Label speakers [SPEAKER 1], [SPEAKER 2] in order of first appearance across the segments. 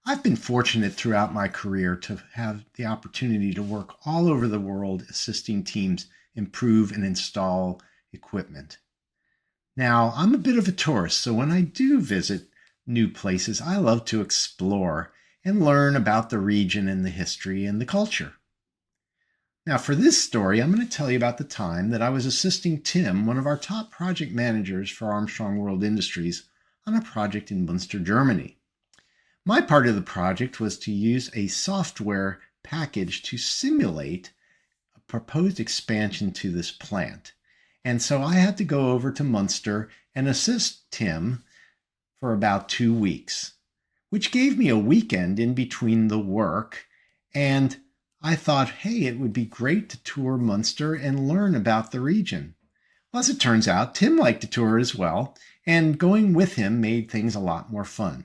[SPEAKER 1] I've been fortunate throughout my career to have the opportunity to work all over the world assisting teams improve and install equipment. Now, I'm a bit of a tourist, so when I do visit new places, I love to explore and learn about the region and the history and the culture. Now, for this story, I'm going to tell you about the time that I was assisting Tim, one of our top project managers for Armstrong World Industries, on a project in Munster, Germany. My part of the project was to use a software package to simulate a proposed expansion to this plant. And so I had to go over to Munster and assist Tim for about 2 weeks, which gave me a weekend in between the work. And I thought, hey, it would be great to tour Munster and learn about the region. Well, as it turns out, Tim liked to tour as well, and going with him made things a lot more fun.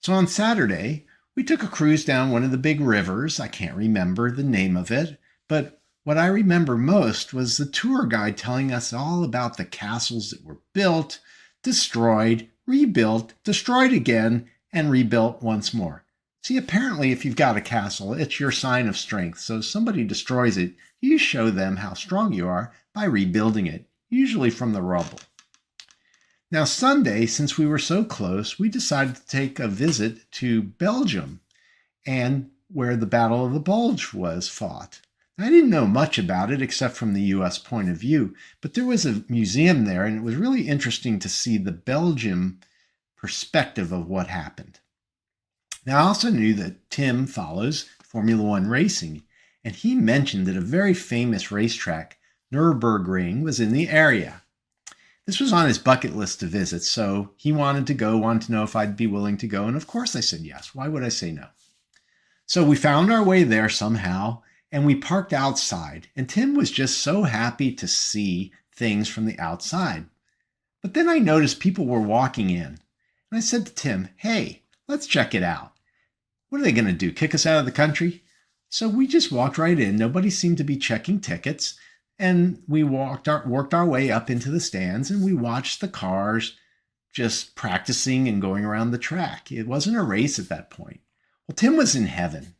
[SPEAKER 1] So on Saturday, we took a cruise down one of the big rivers. I can't remember the name of it, but what I remember most was the tour guide telling us all about the castles that were built, destroyed, rebuilt, destroyed again, and rebuilt once more. See, apparently if you've got a castle, it's your sign of strength. So if somebody destroys it, you show them how strong you are by rebuilding it, usually from the rubble. Now Sunday, since we were so close, we decided to take a visit to Belgium and where the Battle of the Bulge was fought. I didn't know much about it except from the US point of view, but there was a museum there and it was really interesting to see the Belgium perspective of what happened. Now, I also knew that Tim follows Formula One racing, and he mentioned that a very famous racetrack, Nurburgring, was in the area. This was on his bucket list to visit, so he wanted to know if I'd be willing to go, and of course I said yes. Why would I say no? So we found our way there somehow, and we parked outside, and Tim was just so happy to see things from the outside. But then I noticed people were walking in, and I said to Tim, hey, let's check it out. What are they going to do, kick us out of the country? So we just walked right in. Nobody seemed to be checking tickets. And we worked our way up into the stands and we watched the cars just practicing and going around the track. It wasn't a race at that point. Well, Tim was in heaven.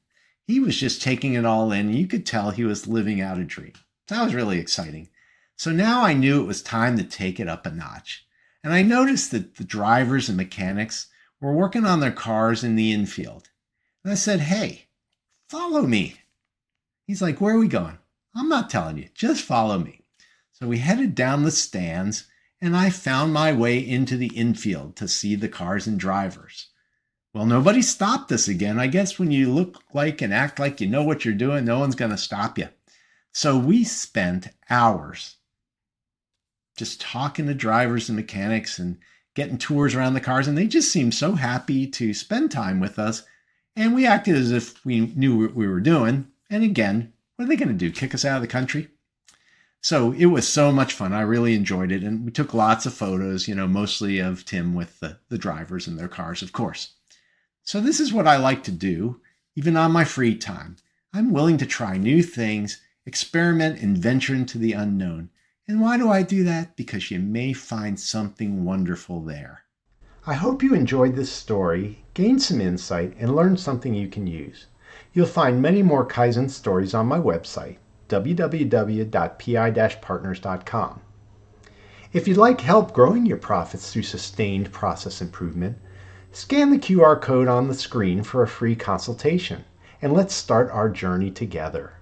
[SPEAKER 1] He was just taking it all in. You could tell he was living out a dream. That was really exciting. So now I knew it was time to take it up a notch. And I noticed that the drivers and mechanics were working on their cars in the infield. And I said, hey, follow me. He's like, where are we going? I'm not telling you, just follow me. So we headed down the stands and I found my way into the infield to see the cars and drivers. Well, nobody stopped us again. I guess when you look like and act like you know what you're doing, no one's going to stop you. So we spent hours just talking to drivers and mechanics and getting tours around the cars. And they just seemed so happy to spend time with us. And we acted as if we knew what we were doing. And again, what are they going to do? Kick us out of the country? So it was so much fun. I really enjoyed it. And we took lots of photos, mostly of Tim with the drivers and their cars, of course. So this is what I like to do, even on my free time. I'm willing to try new things, experiment, and venture into the unknown. And why do I do that? Because you may find something wonderful there. I hope you enjoyed this story, gained some insight, and learned something you can use. You'll find many more Kaizen stories on my website, www.pi-partners.com. If you'd like help growing your profits through sustained process improvement, scan the QR code on the screen for a free consultation, and let's start our journey together.